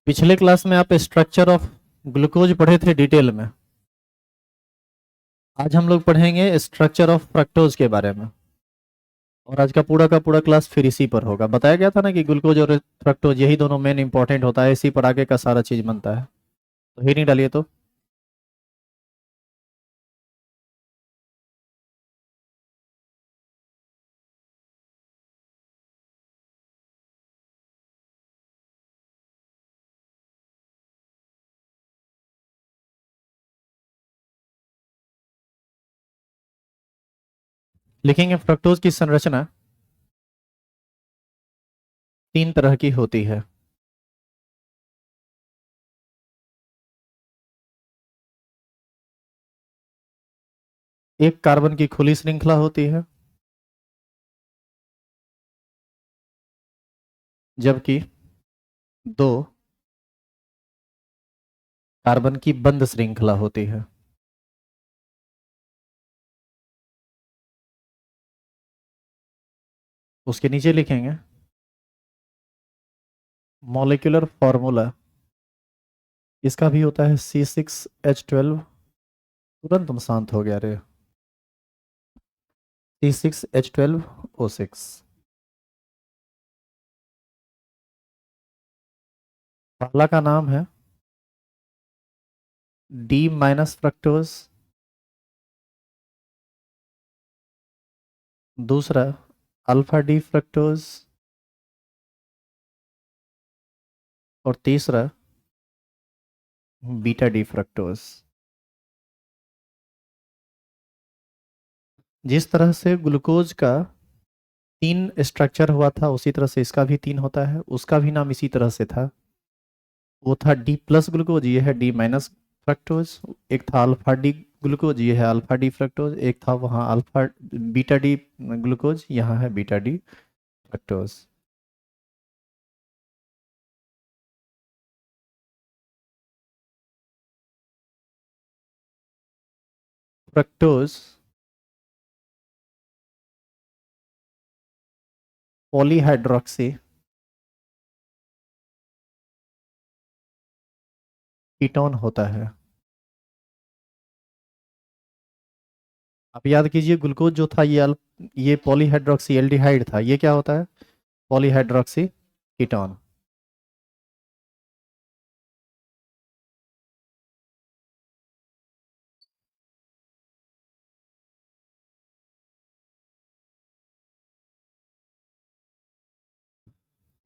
पिछले क्लास में आप स्ट्रक्चर ऑफ ग्लूकोज पढ़े थे डिटेल में। आज हम लोग पढ़ेंगे स्ट्रक्चर ऑफ फ्रक्टोज के बारे में। और आज का पूरा क्लास फिर इसी पर होगा। बताया गया था ना कि ग्लूकोज और फ्रक्टोज यही दोनों मेन इंपॉर्टेंट होता है, इसी पर आगे का सारा चीज बनता है। तो ही नहीं डालिए तो। लिखेंगे फ्रक्टोज की संरचना तीन तरह की होती है। एक कार्बन की खुली श्रृंखला होती है, जबकि दो कार्बन की बंद श्रृंखला होती है। उसके नीचे लिखेंगे मॉलिक्यूलर फॉर्मूला। इसका भी होता है C6H12। तुरंत हम शांत हो गया रे। C6H12O6। पहला का नाम है डी माइनस फ्रक्टोज, दूसरा अल्फा डी फ्रक्टोज, और तीसरा बीटा डी फ्रक्टोज। जिस तरह से ग्लूकोज का तीन स्ट्रक्चर हुआ था उसी तरह से इसका भी तीन होता है। उसका भी नाम इसी तरह से था। वो था डी प्लस ग्लूकोज, ये है डी माइनस फ्रक्टोज। एक था अल्फा डी ग्लूकोज, ये है अल्फा डी फ्रक्टोज। एक था वहाँ अल्फा बीटा डी ग्लूकोज, यहाँ है beta D fructose. Fructose polyhydroxy ketone होता है। आप याद कीजिए ग्लूकोज जो था ये पॉलीहाइड्रोक्सी एल्डिहाइड था। ये क्या होता है? Polyhydroxy ketone.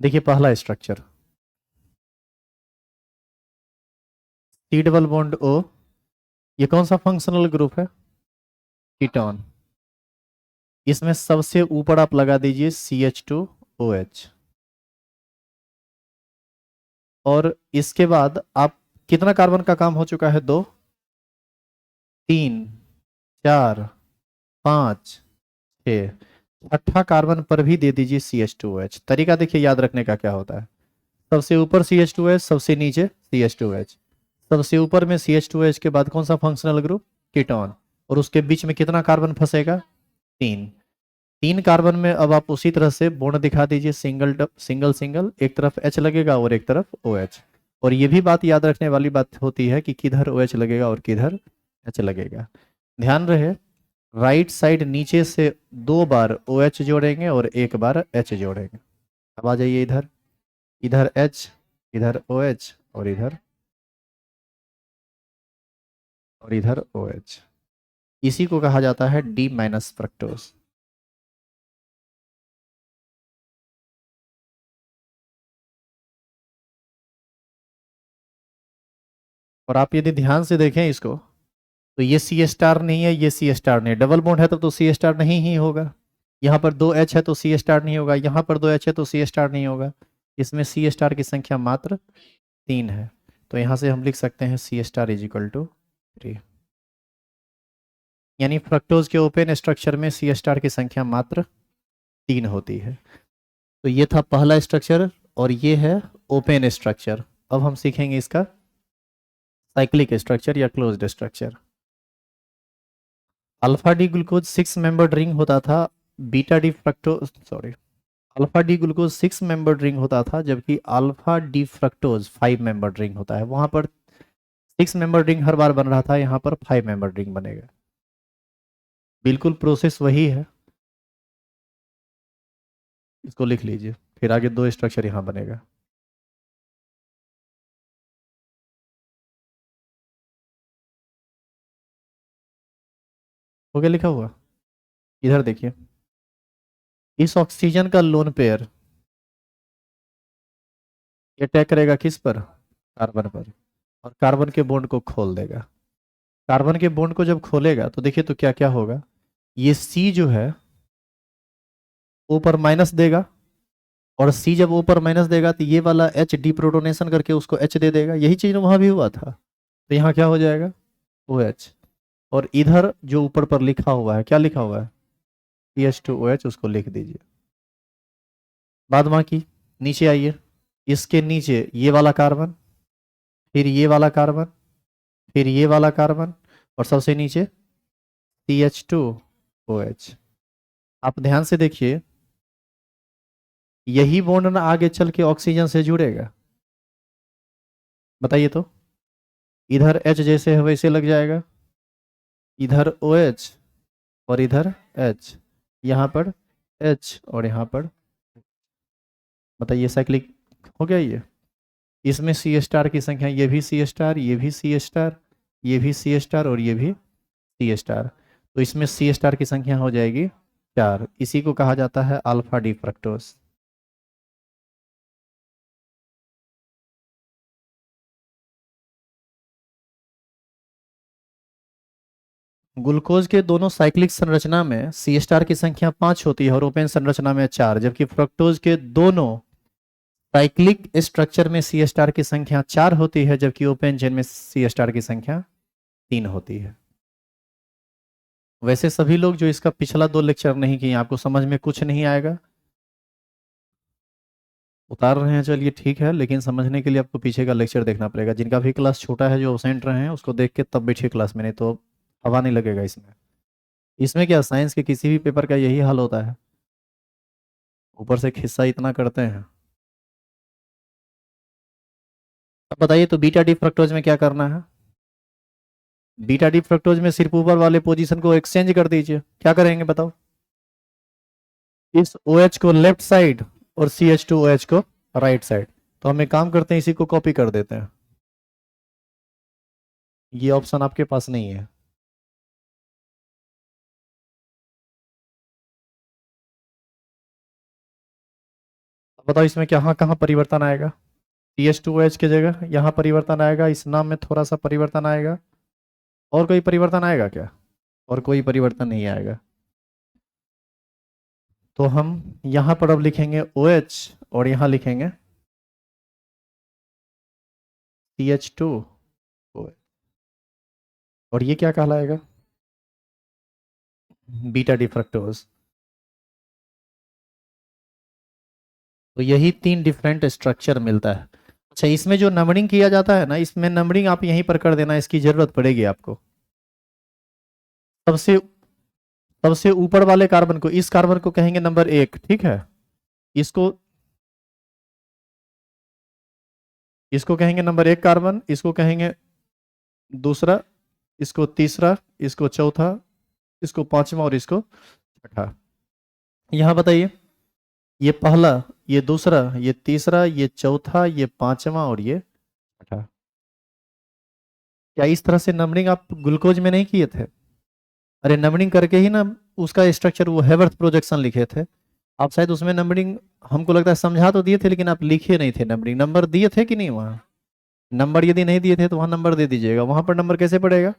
देखिए पहला structure C double bond O. ये कौन सा फंक्शनल ग्रुप है? कीटोन। इसमें सबसे ऊपर आप लगा दीजिए CH2OH। और इसके बाद आप कितना कार्बन का काम हो चुका है? दो, तीन, चार, पाँच, छः। छठा कार्बन पर भी दे दीजिए CH2OH। तरीका देखिए याद रखने का क्या होता है। सबसे ऊपर CH2OH, सबसे नीचे CH2OH। सबसे ऊपर में CH2OH के बाद कौन सा फंक्शनल ग्रुप? कीटोन। और उसके बीच में कितना कार्बन फंसेगा? तीन। तीन कार्बन में अब आप उसी तरह से बॉन्ड दिखा दीजिए, सिंगल सिंगल सिंगल। एक तरफ H लगेगा और एक तरफ OH। और ये भी बात याद रखने वाली बात होती है कि किधर OH लगेगा और किधर H लगेगा। ध्यान रहे, राइट साइड नीचे से दो बार OH जोड़ेंगे और एक बार H जोड़ेंगे। अब आ जाइए इधर, इधर H, इधर OH, और इधर OH। इसी को कहा जाता है डी माइनस फ्रक्टोज। और आप यदि ध्यान से देखें इसको, तो ये सी स्टार नहीं है, ये सी स्टार नहीं है। डबल बॉन्ड है तो सी स्टार नहीं ही होगा। यहाँ पर दो एच है तो सी स्टार नहीं होगा। यहाँ पर दो एच है तो सी स्टार नहीं होगा। इसमें सी स्टार की संख्या मात्र तीन है। तो यहाँ से हम लिख सकते हैं सी स्टार इज इक्वल टू 3। यानी फ्रक्टोज के ओपन स्ट्रक्चर में सी स्टार की संख्या मात्र तीन होती है। तो ये था पहला स्ट्रक्चर और ये है ओपन स्ट्रक्चर। अब हम सीखेंगे इसका साइक्लिक स्ट्रक्चर या closed structure. Alpha D glucose 6 membered ring होता था। Beta D fructose, sorry, alpha D glucose 6 member ring होता था, जबकि alpha D fructose 5 member ring होता है। वहां पर 6 मेंबर रिंग हर बार बन रहा था, यहाँ पर 5 मेंबर रिंग बनेगा। बिल्कुल प्रोसेस वही है, इसको लिख लीजिए, फिर आगे 2 स्ट्रक्चर यहाँ बनेगा। हो गया लिखा हुआ। इधर देखिए, इस ऑक्सीजन का लोन पेयर ये अटैक करेगा किस पर, कार्बन पर, और कार्बन के बॉन्ड को खोल देगा। कार्बन के बॉन्ड को जब खोलेगा तो देखिए तो क्या क्या होगा। ये सी जो है ऊपर माइनस देगा, और सी जब ऊपर माइनस देगा तो ये वाला एच डीप्रोटोनेशन करके उसको एच दे देगा। यही चीज वहां भी हुआ था, तो यहाँ क्या हो जाएगा, ओ एच। और इधर जो ऊपर पर लिखा हुआ है, क्या लिखा हुआ है, CH2OH, उसको लिख दीजिए। बाद बाकी नीचे आइए, इसके नीचे ये वाला कार्बन, फिर ये वाला कार्बन, फिर ये वाला कार्बन, और सबसे नीचे CH2OH। आप ध्यान से देखिए, यही बॉन्ड ना आगे चल के ऑक्सीजन से जुड़ेगा, बताइए तो। इधर H जैसे है वैसे लग जाएगा, इधर OH और इधर H, यहाँ पर H और यहाँ पर, बताइए साइक्लिक हो गया ये। इसमें सी स्टार की संख्या, ये भी सी स्टार, ये भी सी स्टार, ये भी सी स्टार और ये भी सी स्टार, तो इसमें सी स्टार की संख्या हो जाएगी 4। इसी को कहा जाता है अल्फा डी फ्रक्टोज। ग्लूकोज के दोनों साइक्लिक संरचना में सी स्टार की संख्या 5 होती है और ओपेन संरचना में 4, जबकि फ्रक्टोज के दोनों साइक्लिक स्ट्रक्चर में सी स्टार की संख्या 4 होती है, जबकि ओपेन चेन में सी स्टार की संख्या 3 होती है। वैसे सभी लोग जो इसका पिछला 2 लेक्चर नहीं किए, आपको समझ में कुछ नहीं आएगा, उतार रहे हैं, चलिए ठीक है, लेकिन समझने के लिए आपको पीछे का लेक्चर देखना पड़ेगा। जिनका भी क्लास छोटा है, जो अब्सेंट रहे हैं, उसको देख के तब बैठिए क्लास में, नहीं तो हवा नहीं लगेगा इसमें। इसमें क्या, साइंस के किसी भी पेपर का यही हाल होता है, ऊपर से खिस्सा इतना करते हैं। अब बताइए तो बीटा डी फ्रक्टोज में क्या करना है। बीटा डी फ्रक्टोज में सिर्फ ऊपर वाले पोजीशन को एक्सचेंज कर दीजिए। क्या करेंगे बताओ, इस OH को लेफ्ट साइड और CH2OH को राइट साइड। तो हम एक काम करते हैं, इसी को कॉपी कर देते हैं, ये ऑप्शन आपके पास नहीं है। अब बताओ इसमें कहाँ कहाँ परिवर्तन आएगा। CH2OH की जगह यहाँ परिवर्तन आएगा, इस नाम में थोड़ा सा परिवर्तन आएगा, और कोई परिवर्तन आएगा क्या, और कोई परिवर्तन नहीं आएगा। तो हम यहाँ पर अब लिखेंगे OH और यहाँ लिखेंगे CH2OH, और ये क्या कहलाएगा, बीटा डी फ्रक्टोज। तो यही 3 डिफरेंट स्ट्रक्चर मिलता है। अच्छा, इसमें जो नंबरिंग किया जाता है ना, इसमें नंबरिंग आप यहीं पर कर देना, इसकी जरूरत पड़ेगी आपको। सबसे सबसे ऊपर वाले कार्बन को, इस कार्बन को कहेंगे नंबर 1, ठीक है। इसको इसको कहेंगे नंबर 1 कार्बन, इसको कहेंगे दूसरा, इसको तीसरा, इसको चौथा, इसको पांचवा और इसको छठा। यहां बताइए, ये पहला, ये दूसरा, ये तीसरा, ये चौथा, ये पांचवा और ये छठा। क्या इस तरह से नंबरिंग आप ग्लूकोज में नहीं किए थे? अरे नंबरिंग करके ही ना उसका स्ट्रक्चर, वो हेवर्थ प्रोजेक्शन लिखे थे आप, शायद उसमें नंबरिंग हमको लगता है समझा तो दिए थे, लेकिन आप लिखे नहीं थे नंबरिंग। नंबर दिए थे कि नहीं वहां, नंबर यदि नहीं दिए थे तो वहां नंबर दे दीजिएगा। वहां पर नंबर कैसे पड़ेगा,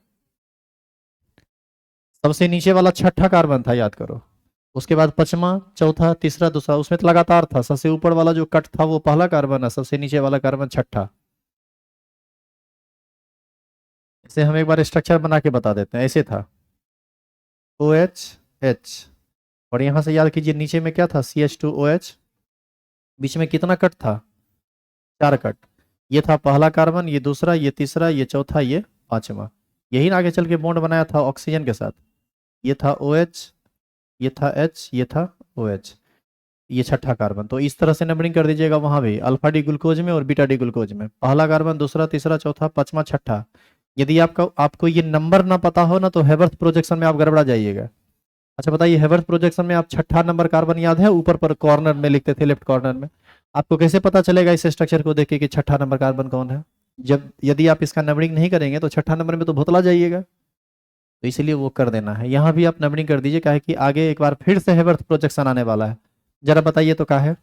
सबसे नीचे वाला छठा कार्बन था, याद करो, उसके बाद पांचवा, चौथा, तीसरा, दूसरा, उसमें तो लगातार था। सबसे ऊपर वाला जो कट था वो पहला कार्बन है, सबसे नीचे वाला कार्बन छठा। इसे हम एक बार स्ट्रक्चर बना के बता देते हैं, ऐसे था OH, और यहां से याद कीजिए नीचे में क्या था, CH2OH। बीच में कितना कट था, 4 कट। ये था पहला कार्बन, ये दूसरा, ये तीसरा, ये चौथा, ये पांचवा। यही ना आगे चल के बॉन्ड बनाया था ऑक्सीजन के साथ। ये था OH, ये था H, ये था OH। ये छठा कार्बन, तो इस तरह से नंबरिंग कर दीजिएगा वहां भी, अल्फा डी ग्लूकोज में और बीटा डी ग्लूकोज में, पहला कार्बन, दूसरा, तीसरा, चौथा, पांचवा, छठा। यदि आपको ये नंबर ना पता हो ना तो हेवर्थ प्रोजेक्शन में आप गड़बड़ा जाइएगा। अच्छा बताइए, हेवर्थ प्रोजेक्शन में आप छठा नंबर कार्बन याद है, ऊपर पर कॉर्नर में लिखते थे, लेफ्ट कॉर्नर में। आपको कैसे पता चलेगा इस स्ट्रक्चर को देख के कि छठा नंबर कार्बन कौन है? जब यदि आप इसका नंबरिंग नहीं करेंगे तो छठा नंबर में तो भुतला जाइएगा। तो इसलिए वो कर देना है, यहाँ भी आप नंबरिंग कर दीजिए, क्या है कि आगे एक बार फिर से हेवर्थ प्रोजेक्शन आने वाला है। जरा बताइए तो क्या है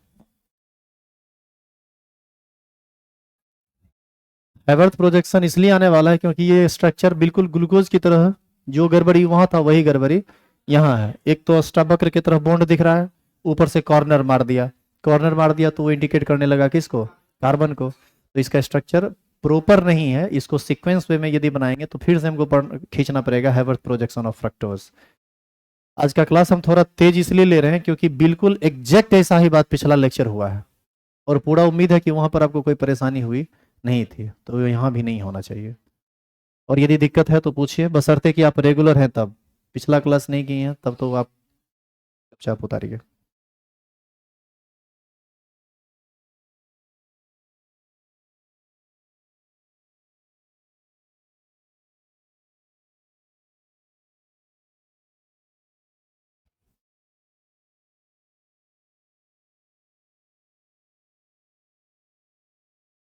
हेवर्थ प्रोजेक्शन? इसलिए आने वाला है क्योंकि ये स्ट्रक्चर बिल्कुल ग्लूकोज की तरह है। जो गड़बड़ी वहां था वही गड़बड़ी यहाँ है। एक तो अष्टावक्र की तरफ बॉन्ड दिख रहा है, ऊपर से कॉर्नर मार दिया, कॉर्नर मार दिया तो वो इंडिकेट करने लगा किसको? कार्बन को। तो इसका स्ट्रक्चर प्रॉपर नहीं है, इसको सीक्वेंस वे में यदि बनाएंगे तो फिर से हमको खींचना पड़ेगा हेवर्थ प्रोजेक्शन ऑफ फ्रक्टोज। आज का क्लास हम थोड़ा तेज इसलिए ले रहे हैं क्योंकि बिल्कुल एग्जैक्ट ऐसा ही बात पिछला लेक्चर हुआ है, और पूरा उम्मीद है कि वहां पर आपको कोई परेशानी हुई नहीं थी, तो यहाँ भी नहीं होना चाहिए। और यदि दिक्कत है तो पूछिए, बशर्ते कि आप रेगुलर हैं तब। पिछला क्लास नहीं किए हैं तब तो आप चुपचाप उतारिए।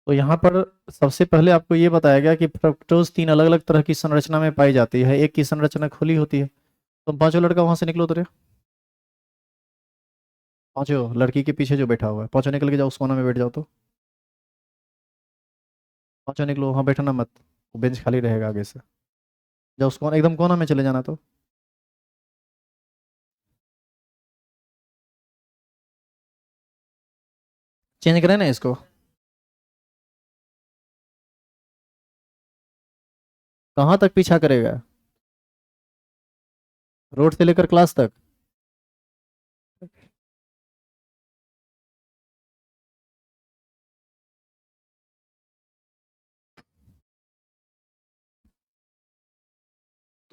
तो यहाँ पर सबसे पहले आपको ये बताया गया कि फ्रक्टोज तीन अलग अलग तरह की संरचना में पाई जाती है। एक की संरचना खुली होती है। तो पांचों लड़का वहां से निकलो तो रे, पांचों लड़की के पीछे जो बैठा हुआ है, पांचों निकल के जाओ, उस कोना में बैठ जाओ। तो पांचों निकलो, वहां बैठना मत, वो बेंच खाली रहेगा आगे से। जाओ उस कोना, एकदम कोना में चले जाना। तो चेंज करें ना इसको, कहाँ तक पीछा करेगा? रोड से लेकर क्लास तक?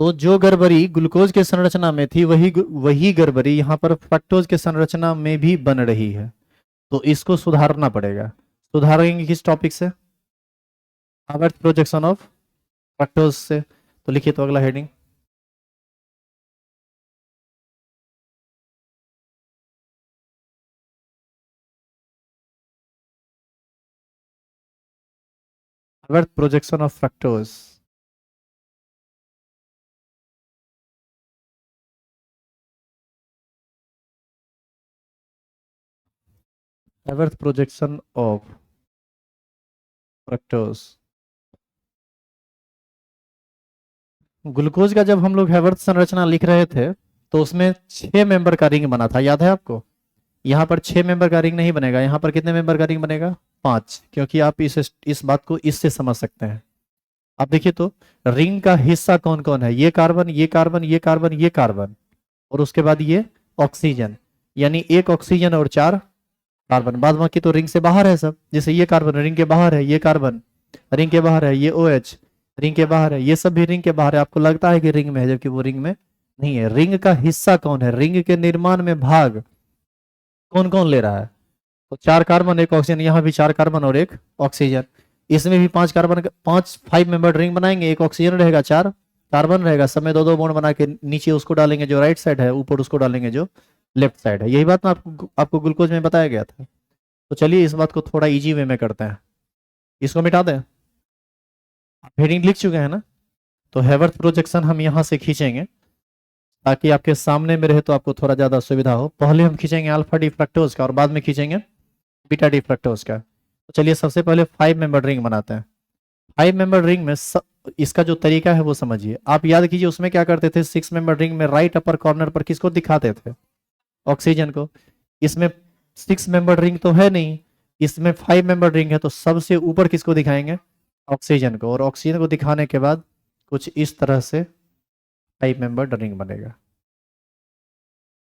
तो जो गड़बड़ी ग्लूकोज के संरचना में थी वही गड़बड़ी यहाँ पर फ्रक्टोज के संरचना में भी बन रही है। तो इसको सुधारना पड़ेगा। सुधारेंगे किस टॉपिक से? हार्वर्ड प्रोजेक्शन ऑफ फ्रक्टोज से। तो लिखिए तो अगला heading, Harvard projection of fructose. Harvard projection of fructose. Glucose का जब हम लोग हैवर्थ संरचना लिख रहे थे तो उसमें 6 मेंबर का रिंग बना था, याद है आपको? यहाँ पर 6 मेंबर का रिंग नहीं बनेगा, यहाँ पर कितने मेंबर का रिंग बनेगा? 5, क्योंकि आप इस बात को इससे समझ सकते हैं। आप देखिए तो रिंग का हिस्सा कौन कौन है? ये कार्बन, ये कार्बन, ये कार्बन, ये कार्बन, और उसके बाद ये ऑक्सीजन, यानी एक ऑक्सीजन और 4 कार्बन। बाद बाकी तो रिंग से बाहर है सब, जैसे ये कार्बन रिंग के बाहर है, ये कार्बन रिंग के बाहर है, ये OH रिंग के बाहर है, ये सब भी रिंग के बाहर है। आपको लगता है कि रिंग में है, जबकि वो रिंग में नहीं है। रिंग का हिस्सा कौन है? रिंग के निर्माण में भाग कौन कौन ले रहा है? तो 4 कार्बन, एक ऑक्सीजन, यहाँ भी 4 कार्बन और एक ऑक्सीजन। इसमें भी 5 कार्बन, 5 मेंबर रिंग बनाएंगे, एक ऑक्सीजन रहेगा, 4 कार्बन रहेगा, सब में 2-2 बॉन्ड बना के नीचे उसको डालेंगे जो राइट साइड है, ऊपर उसको डालेंगे जो लेफ्ट साइड है। यही बात ना आपको ग्लूकोज में बताया गया था। तो चलिए इस बात को थोड़ा इजी वे में करते हैं, इसको मिटा दें। हेडिंग लिख चुके हैं ना? तो हेवर्थ प्रोजेक्शन हम यहाँ से खींचेंगे ताकि आपके सामने में रहे तो आपको थोड़ा ज्यादा सुविधा हो। पहले हम खींचेंगे अल्फा डी फ्रक्टोज का और बाद में खींचेंगे बीटा डी फ्रक्टोज का। तो चलिए सबसे पहले 5 मेंबर रिंग बनाते हैं। 5 मेंबर रिंग में इसका जो तरीका है वो समझिए। आप याद कीजिए उसमें क्या करते थे, 6 मेंबर रिंग में राइट अपर कॉर्नर पर किसको दिखाते थे? ऑक्सीजन को। इसमें 6 मेंबर रिंग तो है नहीं, इसमें 5 मेंबर रिंग है, तो सबसे ऊपर किसको दिखाएंगे? ऑक्सीजन को। और ऑक्सीजन को दिखाने के बाद कुछ इस तरह से 5 मेंबर रिंग बनेगा।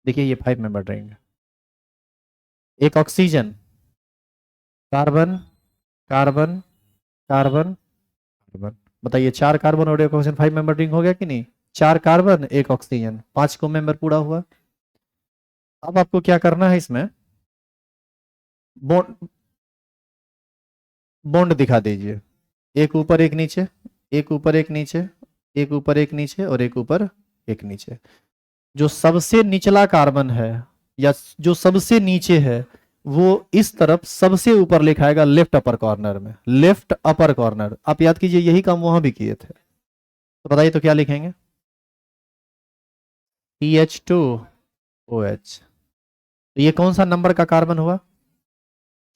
देखिए ये 5 मेंबर रिंग है, एक oxygen, carbon, carbon, carbon, carbon. बताइए 4 कार्बन और एक ऑक्सीजन, 5 मेंबर रिंग हो गया कि नहीं? 4 कार्बन, एक ऑक्सीजन, 5 को मेंबर पूरा हुआ। अब आपको क्या करना है इसमें, बॉन्ड बॉन्ड दिखा दीजिए। एक ऊपर एक नीचे, एक ऊपर एक नीचे, एक ऊपर एक नीचे और एक ऊपर एक नीचे। जो सबसे निचला कार्बन है या जो सबसे नीचे है वो इस तरफ सबसे ऊपर लिखाएगा लेफ्ट अपर कॉर्नर में, लेफ्ट अपर कॉर्नर। आप याद कीजिए यही काम वहां भी किए थे। तो बताइए तो क्या लिखेंगे? CH2OH। तो ये कौन सा नंबर का कार्बन हुआ?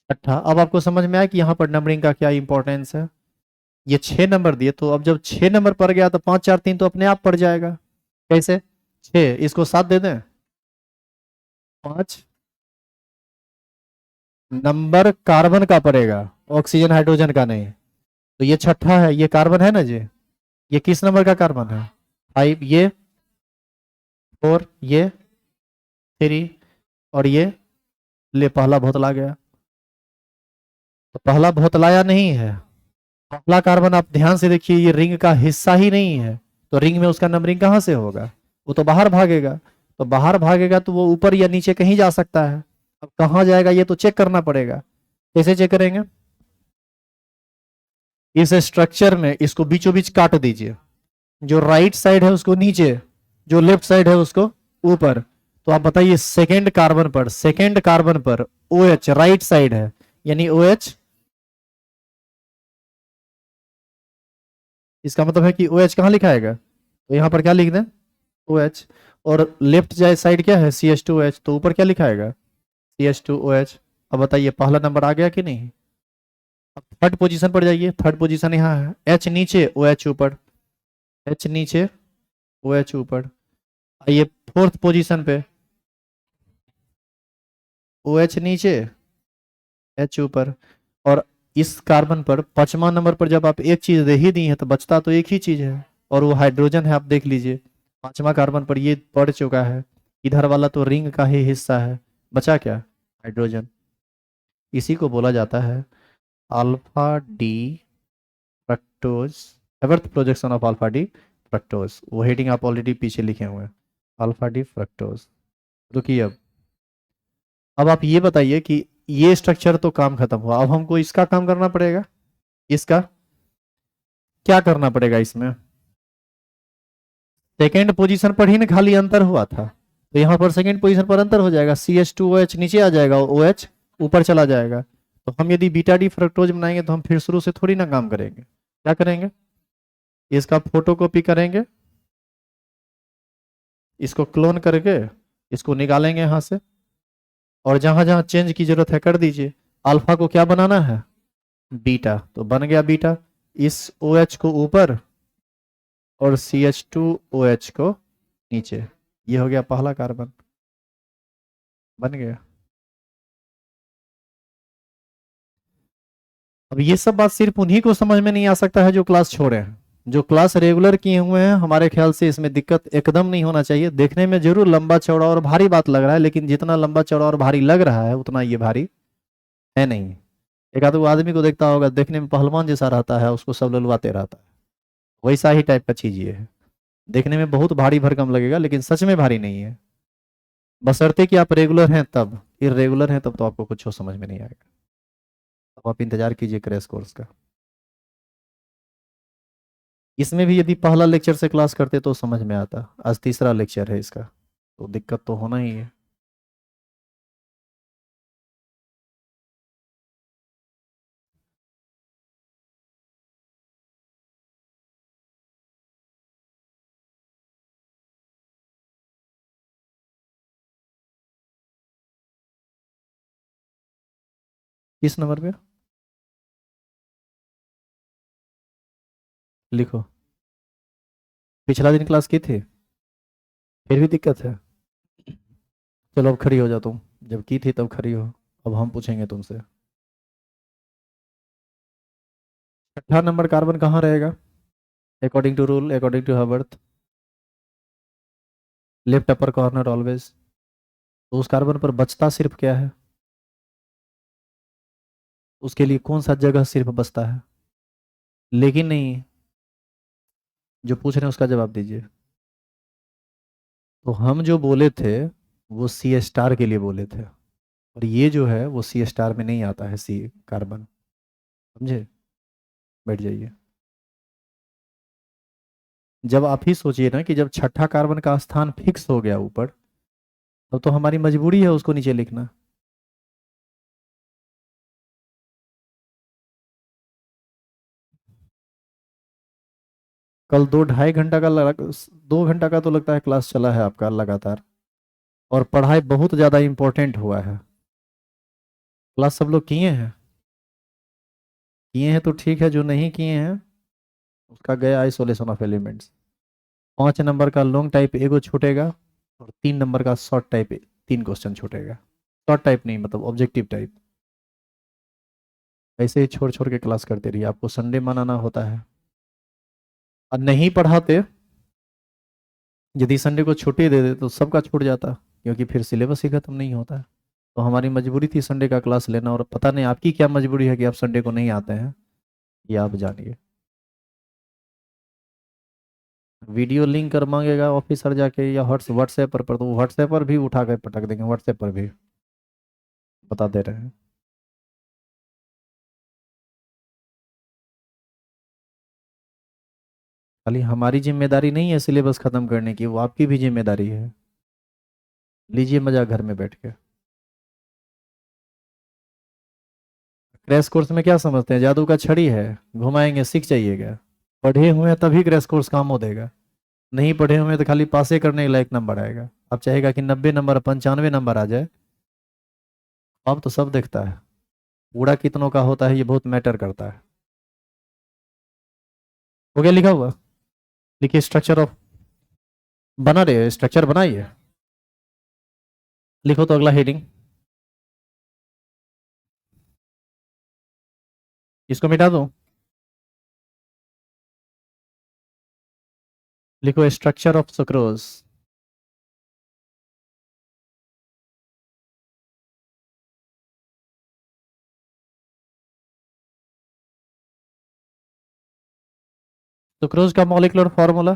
छठा। अब आपको समझ में आया कि यहाँ पर नंबरिंग का क्या इंपॉर्टेंस है। ये 6 नंबर दिए, तो अब जब 6 नंबर पड़ गया तो 5 4 3 तो अपने आप पड़ जाएगा। कैसे? 6, इसको 7 दे दें। 5 नंबर कार्बन का पड़ेगा, ऑक्सीजन हाइड्रोजन का नहीं। तो ये छठा है, ये कार्बन है ना जी। ये किस नंबर का कार्बन है? 5, ये 4, ये 3 और ये ले पहला भोतला गया। तो पहला भोतलाया नहीं है। पहला कार्बन आप ध्यान से देखिए, ये रिंग का हिस्सा ही नहीं है। तो रिंग में उसका नंबरिंग कहां से होगा? वो तो बाहर भागेगा। तो बाहर भागेगा तो वो ऊपर या नीचे कहीं जा सकता है। अब कहां जाएगा ये तो चेक करना पड़ेगा। कैसे चेक करेंगे? इस स्ट्रक्चर में इसको बीचों बीच काट दीजिए। जो राइट साइड है उसको नीचे, जो लेफ्ट साइड है उसको ऊपर। तो आप बताइए सेकेंड कार्बन पर, सेकेंड कार्बन पर OH राइट साइड है, यानी OH। इसका मतलब है कि OH कहां लिखाएगा? तो यहां पर क्या लिख दें? OH। और लेफ्ट साइड क्या है? CH2OH। तो ऊपर क्या लिखाएगा? CH2OH। अब बताइए पहला नंबर आ गया कि नहीं? अब थर्ड पोजीशन पर जाइए, थर्ड पोजीशन यहाँ है। H नीचे OH ऊपर, H नीचे OH ऊपर। आइए फोर्थ पोजीशन पे, OH नीचे H ऊपर। और इस कार्बन पर 5वां नंबर पर जब आप एक चीज दे ही दी है तो बचता तो एक ही चीज है, और वो हाइड्रोजन है। आप देख लीजिए 5वां कार्बन पर ये पड़ चुका है। इधर वाला तो रिंग का ही हिस्सा है, बचा क्या? हाइड्रोजन। इसी को बोला जाता है alpha D fructose, Haworth projection of alpha D fructose. वो हेडिंग आप ऑलरेडी पीछे लिखे हुए हैं, अल्फा डी फ्रक्टोज। रुकिए अब आप ये बताइए कि ये स्ट्रक्चर तो काम खत्म हुआ, अब हमको इसका काम करना पड़ेगा। इसका क्या करना पड़ेगा? इसमें सेकेंड पोजीशन पर ही ना खाली अंतर हुआ था, तो यहाँ पर सेकेंड पोजीशन पर अंतर हो जाएगा। CH2OH नीचे आ जाएगा, OH ऊपर चला जाएगा। तो हम यदि बीटा डी फ्रक्टोज बनाएंगे तो हम फिर शुरू से थोड़ी ना काम करेंगे। क्या करेंगे? इसका फोटो कॉपी करेंगे, इसको क्लोन करके इसको निकालेंगे यहाँ से, और जहां जहां चेंज की जरूरत है कर दीजिए। अल्फा को क्या बनाना है? बीटा। तो बन गया बीटा। इस OH को ऊपर और CH2OH को नीचे। ये हो गया पहला कार्बन, बन गया। अब ये सब बात सिर्फ उन्हीं को समझ में नहीं आ सकता है जो क्लास छोड़े हैं। जो क्लास रेगुलर किए हुए हैं हमारे ख्याल से इसमें दिक्कत एकदम नहीं होना चाहिए। देखने में जरूर लंबा चौड़ा और भारी बात लग रहा है, लेकिन जितना लंबा चौड़ा और भारी लग रहा है उतना ये भारी है नहीं। एक आध वो आदमी को देखता होगा, देखने में पहलवान जैसा रहता है, उसको सब ललवाते रहता है, वैसा ही टाइप का चीज ये है। देखने में बहुत भारी भरकम लगेगा लेकिन सच में भारी नहीं है। बशर्ते कि आप रेगुलर हैं तब, इरेगुलर हैं तब तो आपको कुछ समझ में नहीं आएगा। अब आप इंतजार कीजिए क्रैश कोर्स का। इसमें भी यदि पहला लेक्चर से क्लास करते तो समझ में आता। आज तीसरा लेक्चर है इसका, तो दिक्कत तो होना ही है। किस नंबर पे? लिखो। पिछला दिन क्लास की थी, फिर भी दिक्कत है। चलो अब खड़ी हो जा तुम, जब की थी तब खड़ी हो। अब हम पूछेंगे तुमसे, छठा नंबर कार्बन कहाँ रहेगा according to rule, according to Herbert? Left upper corner always. तो उस कार्बन पर बचता सिर्फ क्या है? उसके लिए कौन सा जगह सिर्फ बचता है? लेकिन नहीं, जो पूछ रहे हैं उसका जवाब दीजिए। तो हम जो बोले थे वो C* के लिए बोले थे। और ये जो है वो सी स्टार में नहीं आता है, सी कार्बन, समझे। बैठ जाइए। जब आप ही सोचिए ना कि जब छठा कार्बन का स्थान फिक्स हो गया ऊपर, तब तो हमारी मजबूरी है उसको नीचे लिखना। कल 2 ढाई घंटा का 2 घंटा का तो लगता है क्लास चला है आपका लगातार, और पढ़ाई बहुत ज़्यादा इंपॉर्टेंट हुआ है। क्लास सब लोग किए हैं? किए हैं तो ठीक है, जो नहीं किए हैं उसका गया आइसोलेशन ऑफ एलिमेंट्स। 5 नंबर का लॉन्ग टाइप एगो छूटेगा, और 3 नंबर का शॉर्ट टाइप 3 क्वेश्चन छूटेगा। शॉर्ट टाइप नहीं, मतलब ऑब्जेक्टिव टाइप। ऐसे ही छोड़ छोड़ के क्लास करते रहिए, आपको संडे मनाना होता है। और नहीं पढ़ाते, यदि संडे को छुट्टी दे दे तो सबका छूट जाता, क्योंकि फिर सिलेबस ही खत्म नहीं होता है। तो हमारी मजबूरी थी संडे का क्लास लेना, और पता नहीं आपकी क्या मजबूरी है कि आप संडे को नहीं आते हैं, ये आप जानिए। वीडियो लिंक कर मांगेगा ऑफिसर जाके या व्हाट्सएप पर तो व्हाट्सएप पर भी उठा कर पटक देंगे, व्हाट्सएप पर भी बता दे रहे हैं। खाली हमारी जिम्मेदारी नहीं है सिलेबस खत्म करने की, वो आपकी भी जिम्मेदारी है। लीजिए मजा घर में बैठ के। क्रैश कोर्स में क्या समझते हैं, जादू का छड़ी है, घुमाएंगे सीख जाइएगा। पढ़े हुए हैं तभी क्रैश कोर्स काम हो देगा, नहीं पढ़े हुए हैं तो खाली पासे करने के लायक नंबर आएगा। अब चाहेगा कि 90 नंबर 95 नंबर आ जाए। अब तो सब देखता है, पूरा कितनों का होता है ये बहुत मैटर करता है। हो गया लिखा हुआ? लिखिए स्ट्रक्चर ऑफ, बना रहे स्ट्रक्चर बनाइए। लिखो तो अगला हेडिंग, इसको मिटा दो। लिखो स्ट्रक्चर ऑफ सुक्रोज। सुक्रोज का मॉलिक्यूलर फॉर्मूला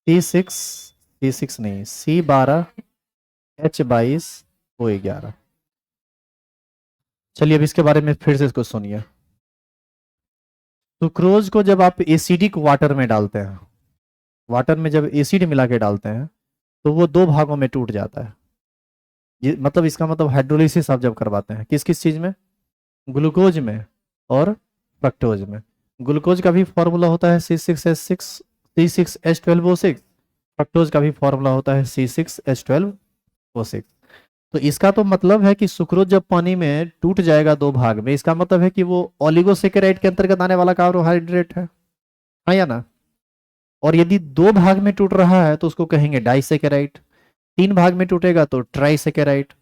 C6, C6 नहीं, C12H22O11। चलिए अब इसके बारे में फिर से इसको सुनिए। सुक्रोज को जब आप एसिडिक वाटर में डालते हैं, वाटर में जब एसिड मिला के डालते हैं, तो वो 2 भागों में टूट जाता है। ये मतलब इसका मतलब हाइड्रोलिसिस आप जब करवाते हैं किस किस चीज में, ग्लूकोज में और फ्रक्टोज में। ग्लूकोज का भी फॉर्मूला होता है C6H12O6। फ्रक्टोज का भी फॉर्मूला होता है C6H12O6। तो इसका तो मतलब है कि सुक्रोज जब पानी में टूट जाएगा 2 भाग में, इसका मतलब है कि वो ओलिगोसेकेराइड के अंतर्गत आने वाला कार्बोहाइड्रेट है, हाँ या ना। और यदि 2 भाग में टूट रहा है तो उसको कहेंगे डाइसेकेराइड, 3 भाग में टूटेगा तो ट्राइसेकेराइड,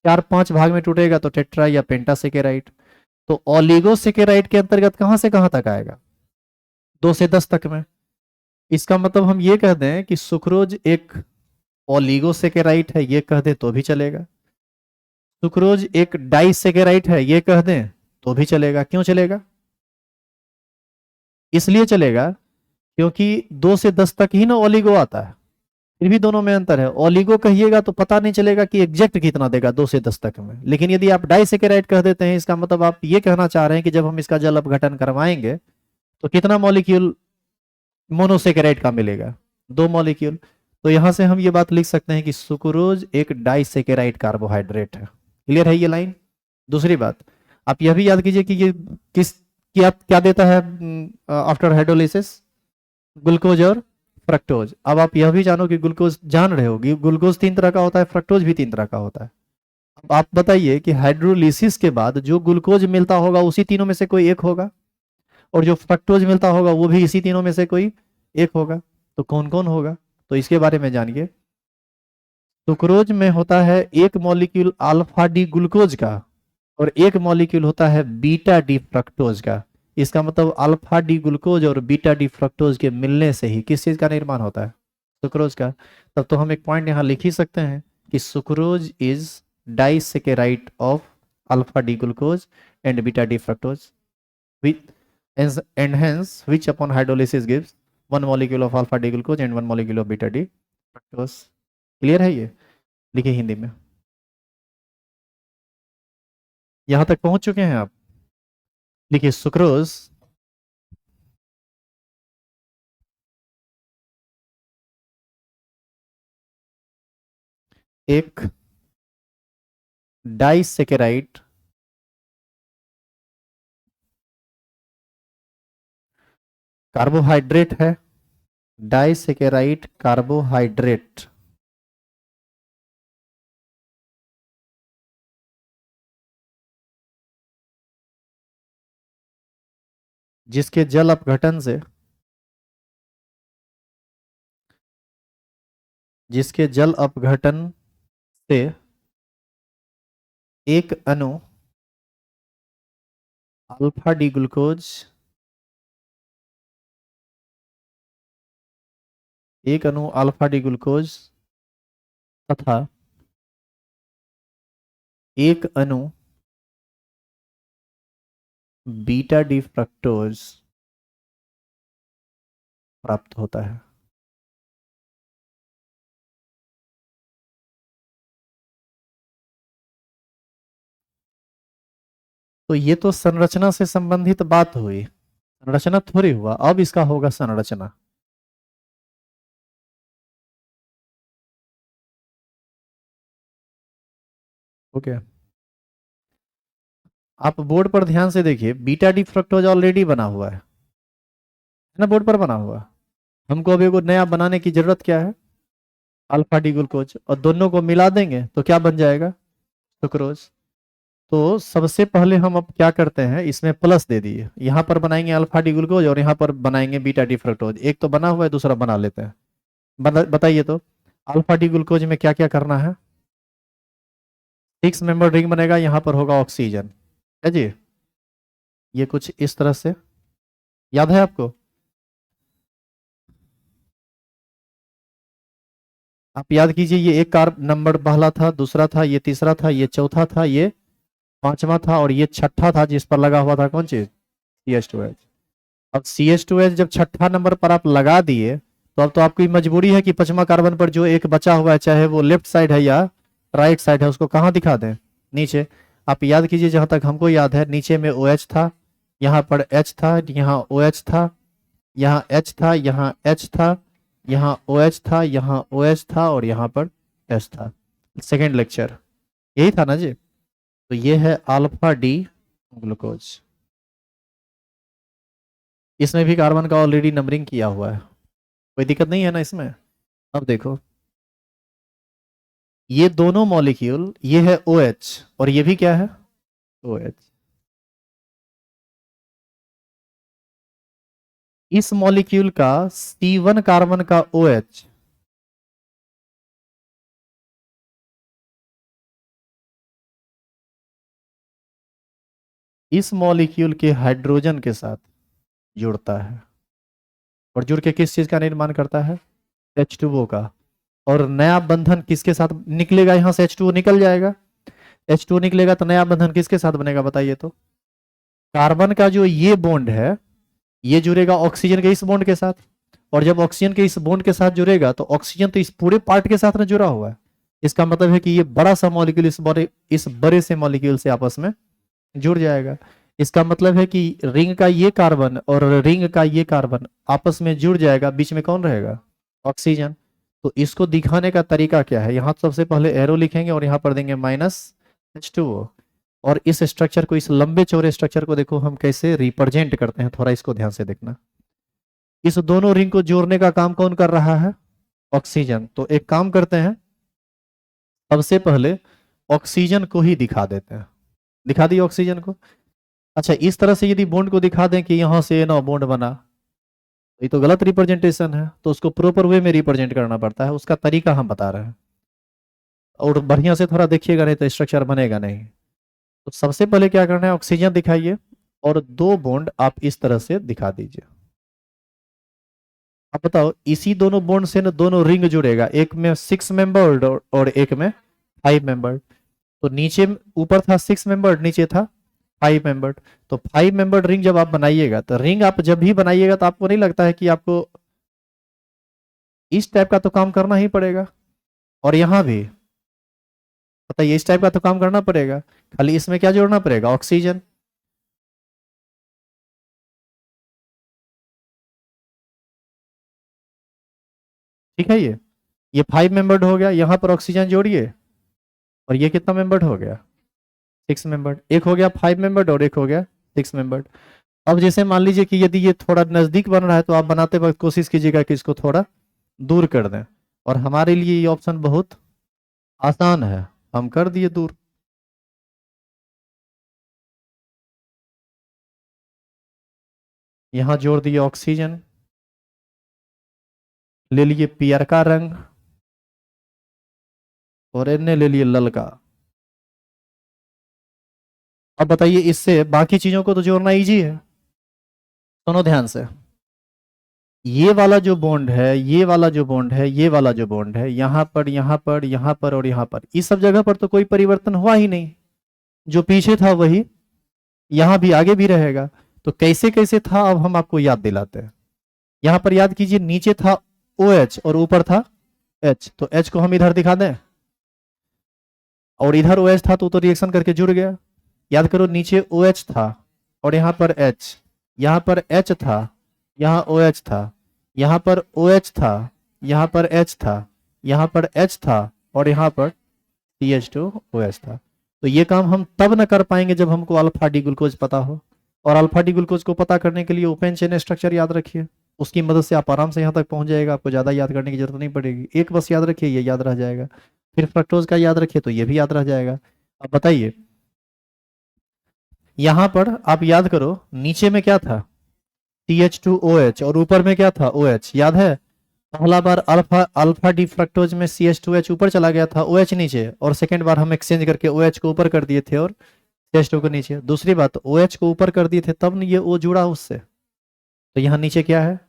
4 5 भाग में टूटेगा तो टेट्रा या पेंटासेकेराइड। तो ओलिगोसेकेराइड के अंतर्गत कहां से कहां तक आएगा, 2 से 10 तक में। इसका मतलब हम ये कह दें कि सुक्रोज एक ओलिगोसेकेराइड है, ये कह दें तो भी चलेगा। सुक्रोज एक डाइसेकेराइड है, ये कह दें तो भी चलेगा। क्यों चलेगा? इसलिए चलेगा क्योंकि 2 से 10 तक ही ना ओलिगो आता है, फिर भी दोनों में अंतर है। ओलिगो कहिएगा तो पता नहीं चलेगा कि एग्जैक्ट कितना देगा 2 से 10 तक में, लेकिन यदि आप डाइसेकेराइड कह देते हैं, इसका मतलब आप ये कहना चाह रहे हैं कि जब हम इसका जल अपघटन करवाएंगे तो कितना मॉलिक्यूल मोनोसेकेराइड का मिलेगा, 2 मॉलिक्यूल। तो यहां से हम ये बात लिख सकते हैं कि सुक्रोज एक डाइसेकेराइड कार्बोहाइड्रेट है। क्लियर है ये लाइन? दूसरी बात, आप यह भी याद कीजिए कि ये किस क्या क्या देता है आफ्टर हाइड्रोलिसिस, ग्लूकोज और फ्रक्टोज। अब आप यह भी जानो कि ग्लूकोज जान रहे होगी, ग्लूकोज 3 तरह का होता है, फ्रक्टोज भी 3 तरह का होता है। अब आप बताइए कि हाइड्रोलिसिस के बाद जो ग्लूकोज मिलता होगा उसी तीनों में से कोई एक होगा, और जो फ्रक्टोज मिलता होगा वो भी इसी तीनों में से कोई एक होगा। तो कौन कौन होगा, तो इसके बारे में जानिए। सुक्रोज में होता है एक मॉलिक्यूल अल्फा डी ग्लूकोज का, और एक मॉलिक्यूल होता है बीटा डी फ्रक्टोज का। इसका मतलब अल्फा डी ग्लूकोज और बीटा डी फ्रक्टोज के मिलने से ही किस चीज का निर्माण होता है, सुक्रोज का। तब तो हम एक पॉइंट यहाँ लिख ही सकते हैं कि sucrose is disaccharide of alpha D glucose and beta D fructose, and hence which upon hydrolysis gives 1 molecule of alpha D glucose and 1 molecule of beta D fructose. Clear है ये? लिखिए हिंदी में। यहां तक पहुंच चुके हैं आप? लिखिए सुक्रोज एक डाइसेकेराइड कार्बोहाइड्रेट है। डाइसेकेराइड कार्बोहाइड्रेट जिसके जल अपघटन से से एक अणु अल्फा डी ग्लूकोज तथा एक अणु बीटा डी फ्रक्टोज प्राप्त होता है। तो ये तो संरचना से संबंधित बात हुई, संरचना थोड़ी हुआ, अब इसका होगा संरचना। ओके, आप बोर्ड पर ध्यान से देखिए, बीटा डी फ्रक्टोज ऑलरेडी बना हुआ है ना, बोर्ड पर बना हुआ। हमको अभी को नया बनाने की जरूरत क्या है? अल्फा डी ग्लूकोज, और दोनों को मिला देंगे तो क्या बन जाएगा? सुक्रोज। तो सबसे पहले हम अब क्या करते हैं, इसमें प्लस दे दिए, यहां पर बनाएंगे अल्फा डी ग्लूकोज और यहां पर बनाएंगे बीटा डी फ्रक्टोज। एक तो बना हुआ है, दूसरा बना लेते हैं। बताइए तो, अल्फा डी ग्लूकोज में क्या क्या करना है? 6 मेंबर रिंग बनेगा, यहां पर होगा ऑक्सीजन, है जी। ये कुछ इस तरह से याद है आपको? आप याद कीजिए, ये एक कार्ब नंबर पहला था, दूसरा था, ये तीसरा था, ये चौथा था, ये पांचवा था, और ये छठा था जिस पर लगा हुआ था कौन चीज? CH2H। अब CH2H जब छठा नंबर पर आप लगा दिए, तो अब तो आपकी मजबूरी है कि पांचवा कार्बन पर जो एक बचा हुआ है, चाहे वो लेफ्ट साइड है या राइट साइड है, उसको कहाँ दिखा दें? नीचे। आप याद कीजिए, जहां तक हमको याद है, नीचे में OH था, यहाँ पर H था, यहाँ OH था, यहाँ H था, यहाँ H था, यहाँ OH था, यहाँ OH था, और यहाँ पर H था। सेकेंड लेक्चर यही था ना जी? तो ये है अल्फा डी ग्लूकोज। इसमें भी कार्बन का ऑलरेडी नंबरिंग किया हुआ है, कोई दिक्कत नहीं है ना इसमें। अब देखो, ये दोनों मॉलिक्यूल, ये है OH और ये भी क्या है? OH। इस मॉलिक्यूल का C1 कार्बन का OH इस मॉलिक्यूल के हाइड्रोजन के साथ जुड़ता है, और जुड़ के किस चीज का निर्माण करता है? H2O का। और नया बंधन किसके साथ निकलेगा? यहां से H2O निकल जाएगा, H2O निकलेगा तो नया बंधन किसके साथ बनेगा बताइए तो? कार्बन का जो ये बॉन्ड है, ये जुड़ेगा ऑक्सीजन के इस बॉन्ड के साथ, और जब ऑक्सीजन के इस बॉन्ड के साथ जुड़ेगा तो ऑक्सीजन तो इस पूरे पार्ट के साथ में जुड़ा हुआ है। इसका मतलब है कि ये बड़ा सा मॉलिक्यूल इस बड़े से मॉलिक्यूल से आपस में जुड़ जाएगा। इसका मतलब है कि रिंग का ये कार्बन और रिंग का ये कार्बन आपस में जुड़ जाएगा, बीच में कौन रहेगा? ऑक्सीजन। तो इसको दिखाने का तरीका क्या है? यहां सबसे पहले एरो लिखेंगे और यहां पर देंगे -H2O। और इस स्ट्रक्चर को, इस लंबे चौड़े स्ट्रक्चर को देखो हम कैसे रिप्रेजेंट करते हैं, थोड़ा इसको ध्यान से देखना। इस दोनों रिंग को जोड़ने का काम कौन कर रहा है? ऑक्सीजन। तो एक काम करते हैं, सबसे पहले ऑक्सीजन को ही दिखा देते हैं। दिखा दिए ऑक्सीजन को। अच्छा, इस तरह से यदि बॉन्ड को दिखा दें कि यहां से ना बॉन्ड बना, ये तो गलत रिप्रेजेंटेशन है, तो उसको प्रॉपर वे में रिप्रेजेंट करना पड़ता है, उसका तरीका हम बता रहे हैं। और बढ़िया से थोड़ा देखिएगा, नहीं तो स्ट्रक्चर बनेगा नहीं। तो सबसे पहले क्या करना है, ऑक्सीजन दिखाइए और दो बॉन्ड आप इस तरह से दिखा दीजिए। अब बताओ, इसी दोनों बॉन्ड से ना दोनों रिंग जुड़ेगा, एक में 6 मेंबर्ड और एक में 5 मेंबर्ड। तो नीचे ऊपर था 6 मेंबर्ड, नीचे था 5 मेंबर्ड। तो 5 मेंबर्ड रिंग जब आप बनाइएगा, तो रिंग आप जब भी बनाइएगा तो आपको नहीं लगता है कि आपको इस टाइप का तो काम करना ही पड़ेगा? और यहां भी बताइए, इस टाइप का तो काम करना पड़ेगा, खाली इसमें क्या जोड़ना पड़ेगा, ऑक्सीजन। ठीक है, ये 5 मेंबर्ड हो गया, यहां पर ऑक्सीजन जोड़िए, और ये कितना मेंबर्ड हो गया, 6 मेंबर्ड। एक हो गया 5 मेंबर्ड और एक हो गया 6 मेंबर्ड। अब जैसे मान लीजिए कि यदि ये थोड़ा नजदीक बन रहा है तो आप बनाते वक्त कोशिश कीजिएगा कि इसको थोड़ा दूर कर दें, और हमारे लिए ये ऑप्शन बहुत आसान है, हम कर दिए दूर। यहां जोड़ दिए ऑक्सीजन, ले लिए पियर का रंग, और इनने ले लिए ललका। अब बताइए, इससे बाकी चीजों को तो जोड़ना इजी है। सुनो ध्यान से, ये वाला जो बॉन्ड है, ये वाला जो बॉन्ड है, ये वाला जो बॉन्ड है, यहां पर यहां पर यहां पर और यहां पर, इस सब जगह पर तो कोई परिवर्तन हुआ ही नहीं। जो पीछे था वही यहां भी आगे भी रहेगा। तो कैसे कैसे था, अब हम आपको याद दिलाते हैं। यहां पर याद कीजिए, नीचे था OH और ऊपर था H, तो H को हम इधर दिखा दें, और इधर OH था तो रिएक्शन करके जुड़ गया। याद करो, नीचे OH था और यहां पर H, यहां पर H था, यहां OH था, यहां पर OH था, यहां पर H था, यहां पर H था, और यहां पर CH2OH था। तो ये काम हम तब न कर पाएंगे जब हमको अल्फा डी ग्लूकोज पता हो, और अल्फा डी ग्लूकोज को पता करने के लिए ओपन चेन स्ट्रक्चर याद रखिए, उसकी मदद से आप आराम से यहाँ तक पहुंच जाएगा, आपको ज़्यादा याद करने की जरूरत नहीं पड़ेगी। एक बस याद रखिए, ये याद रह जाएगा। फिर फ्रक्टोज का याद रखिए तो ये भी याद रह जाएगा। अब बताइए, यहां पर आप याद करो, नीचे में क्या था, CH2OH, और ऊपर में क्या था, OH, याद है। पहला बार अल्फा अल्फा डी फ्रक्टोज में CH2H ऊपर चला गया था, OH नीचे, और सेकेंड बार हम एक्सचेंज करके OH को ऊपर कर दिए थे और CH2 को नीचे। दूसरी बात, OH को ऊपर कर दिए थे तब ये O जुड़ा उससे, तो यहाँ नीचे क्या है।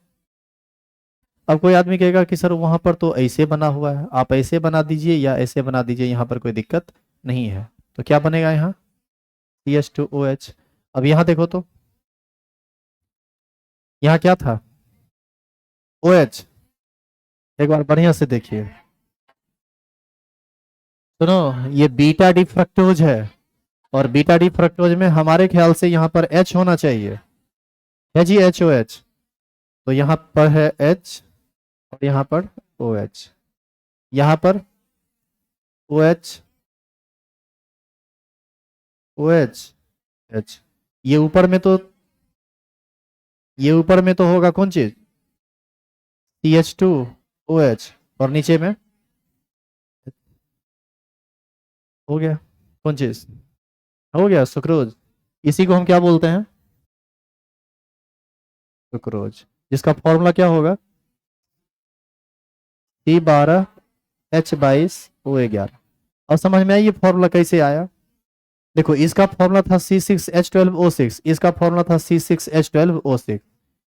अब कोई आदमी कहेगा कि सर वहां पर तो ऐसे बना हुआ है, आप ऐसे बना दीजिए या ऐसे बना दीजिए, यहाँ पर कोई दिक्कत नहीं है। तो क्या बनेगा यहाँ, CH2OH। अब यहाँ देखो तो, यहाँ क्या था, OH। एक बार बढ़िया से देखिए, सुनो, ये बीटा डी फ्रक्टोज है, और बीटा डी फ्रक्टोज में हमारे ख्याल से यहाँ पर H होना चाहिए, है जी, HOH। तो यहाँ पर है H, और यहाँ पर OH, यहाँ पर OH, OH, H। ये ऊपर में तो, ये ऊपर में तो होगा कौन चीज, CH2OH, और नीचे में हो गया कौन चीज, हो गया सुक्रोज। इसी को हम क्या बोलते हैं, सुक्रोज, जिसका फॉर्मूला क्या होगा, C12H22O11। अब समझ में आई ये फॉर्मूला कैसे आया। देखो, इसका फॉर्मूला था C6H12O6, इसका फॉर्मूला था C6H12O6,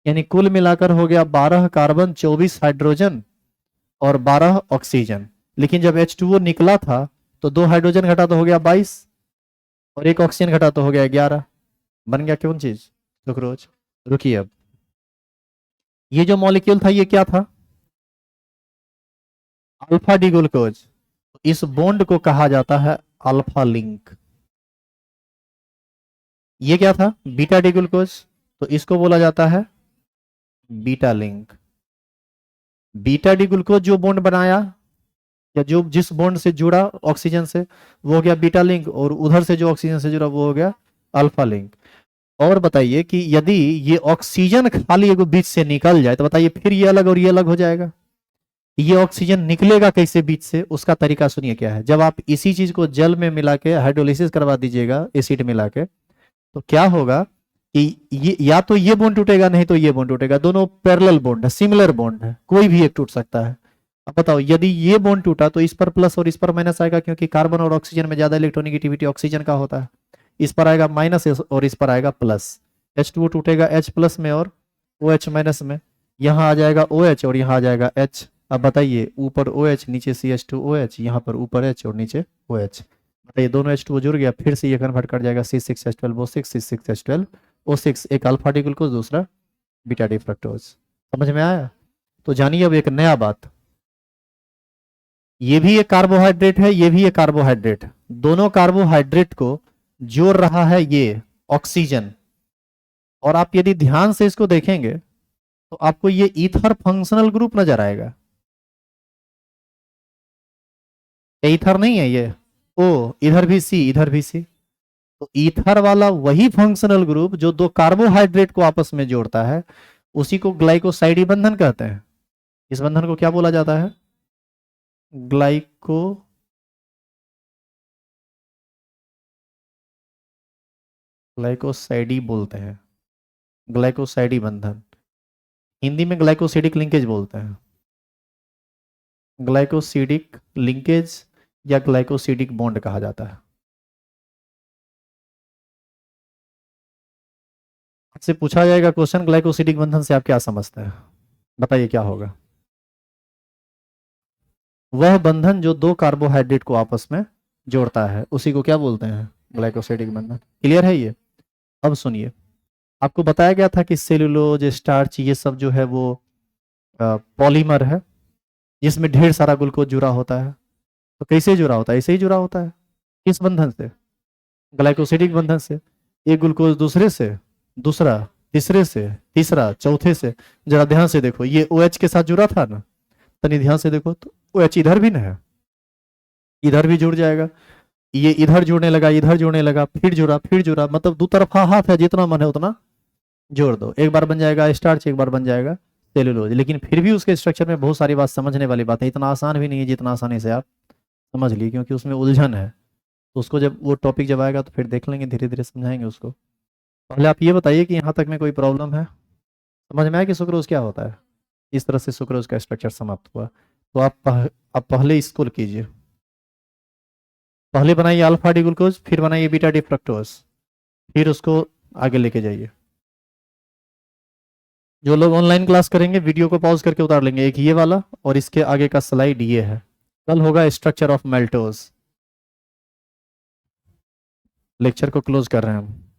यानी कुल मिलाकर हो गया 12 कार्बन, 24 हाइड्रोजन और 12 ऑक्सीजन। लेकिन जब H2O निकला था तो 2 हाइड्रोजन घटा तो हो गया 22, और एक ऑक्सीजन घटा तो हो गया 11। बन गया कौन चीज, सुक्रोज। रुकिए, अब ये जो मॉलिक्यूल था ये क्या था, अल्फा डी ग्लूकोज। इस बॉन्ड को कहा जाता है अल्फा लिंक। ये क्या था, बीटा डी ग्लूकोज, तो इसको बोला जाता है beta link. Beta D glucose जो बॉन्ड बनाया, या जो जिस बॉन्ड से जुड़ा ऑक्सीजन से, वो हो गया बीटा लिंक, और उधर से जो ऑक्सीजन से जुड़ा वो हो गया अल्फा लिंक। और बताइए कि यदि ये ऑक्सीजन खाली एक बीच से निकल जाए तो बताइए फिर ये अलग और ये अलग हो जाएगा। ये ऑक्सीजन निकलेगा कैसे बीच से, उसका तरीका सुनिए क्या है। जब आप इसी चीज को जल में मिला के हाइड्रोलिसिस करवा दीजिएगा एसिड मिला के, तो क्या होगा कि ये या तो ये बॉन्ड टूटेगा, नहीं तो ये बॉन्ड टूटेगा। दोनों पैरेलल बॉन्ड है, सिमिलर बॉन्ड है, कोई भी एक टूट सकता है। अब बताओ, यदि ये बॉन्ड टूटा तो इस पर प्लस और इस पर माइनस आएगा, क्योंकि कार्बन और ऑक्सीजन में ज्यादा इलेक्ट्रोनिगेटिविटी ऑक्सीजन का होता है। इस पर आएगा माइनस और इस पर आएगा प्लस। H2O टूटेगा H प्लस में और OH माइनस में। यहाँ आ जाएगा OH और यहाँ आ जाएगा H। अब बताइए, ऊपर OH नीचे CH2OH, यहाँ पर ऊपर H और नीचे OH। बताइए, दोनों H2O जुड़ गया, फिर से ये कन्वर्ट कर जाएगा C6H12O6, C6H12O6। एक अल्फा डी ग्लूकोज, दूसरा बीटा डी फ्रक्टोज। समझ में आया। तो जानिए अब एक नया बात, ये भी एक कार्बोहाइड्रेट है, ये भी एक कार्बोहाइड्रेट, दोनों कार्बोहाइड्रेट को जोड़ रहा है ये ऑक्सीजन। और आप यदि ध्यान से इसको देखेंगे तो आपको ये ईथर फंक्शनल ग्रुप नजर आएगा। ईथर नहीं है ये, ओ इधर भी सी, इधर भी सी। तो ईथर वाला वही फंक्शनल ग्रुप जो दो कार्बोहाइड्रेट को आपस में जोड़ता है, उसी को ग्लाइकोसाइडी बंधन कहते हैं। इस बंधन को क्या बोला जाता है? ग्लाइको ग्लाइकोसाइडी बोलते हैं, ग्लाइकोसाइडी बंधन। हिंदी में ग्लाइकोसिडिक लिंकेज बोलते हैं, ग्लाइकोसिडिक लिंकेज या ग्लाइकोसिडिक बॉन्ड कहा जाता है। आपसे पूछा जाएगा क्वेश्चन, ग्लाइकोसिडिक बंधन से आप क्या समझते हैं, बताइए क्या होगा? वह बंधन जो दो कार्बोहाइड्रेट को आपस में जोड़ता है, उसी को क्या बोलते हैं? ग्लाइकोसिडिक बंधन। क्लियर है ये? अब सुनिए, आपको बताया गया था कि सेलुलोज, स्टार्च, ये सब जो है वो पॉलीमर है जिसमें ढेर सारा ग्लूकोज जुड़ा होता है। तो कैसे जुड़ा होता है? ऐसे ही जुड़ा होता है। किस बंधन से? ग्लाइकोसिडिक बंधन से। एक ग्लूकोज दूसरे से, दूसरा तीसरे से, तीसरा चौथे से। जरा ध्यान से देखो, ये OH के साथ जुड़ा था ना, तनी ध्यान से देखो तो OH इधर भी ना है, इधर भी जुड़ जाएगा। ये इधर जुड़ने लगा, इधर जुड़ने लगा, फिर जुड़ा, फिर जुड़ा, मतलब दो तरफा हाथ है, जितना मन है उतना जोड़ दो। एक बार बन जाएगा स्टार्च, एक बार बन जाएगा सेलुलोज। लेकिन फिर भी उसके स्ट्रक्चर में बहुत सारी बात समझने वाली बात है, इतना आसान भी नहीं है जितना आसानी से आप समझ ली, क्योंकि उसमें उलझन है। तो उसको जब वो टॉपिक जब आएगा तो फिर देख लेंगे, धीरे धीरे समझाएंगे उसको। पहले आप ये बताइए कि यहाँ तक में कोई प्रॉब्लम है? समझ में आया कि सुक्रोज क्या होता है? इस तरह से सुक्रोज का स्ट्रक्चर समाप्त हुआ। तो आप पहले इसको कीजिए, पहले बनाइए अल्फा डी ग्लूकोज, फिर बनाइए बीटा डी फ्रक्टोज, फिर उसको आगे लेके जाइए। जो लोग ऑनलाइन क्लास करेंगे वीडियो को पॉज करके उतार लेंगे, एक ये वाला और इसके आगे का स्लाइड ये है। कल होगा स्ट्रक्चर ऑफ मेल्टोज। लेक्चर को क्लोज कर रहे हैं हम।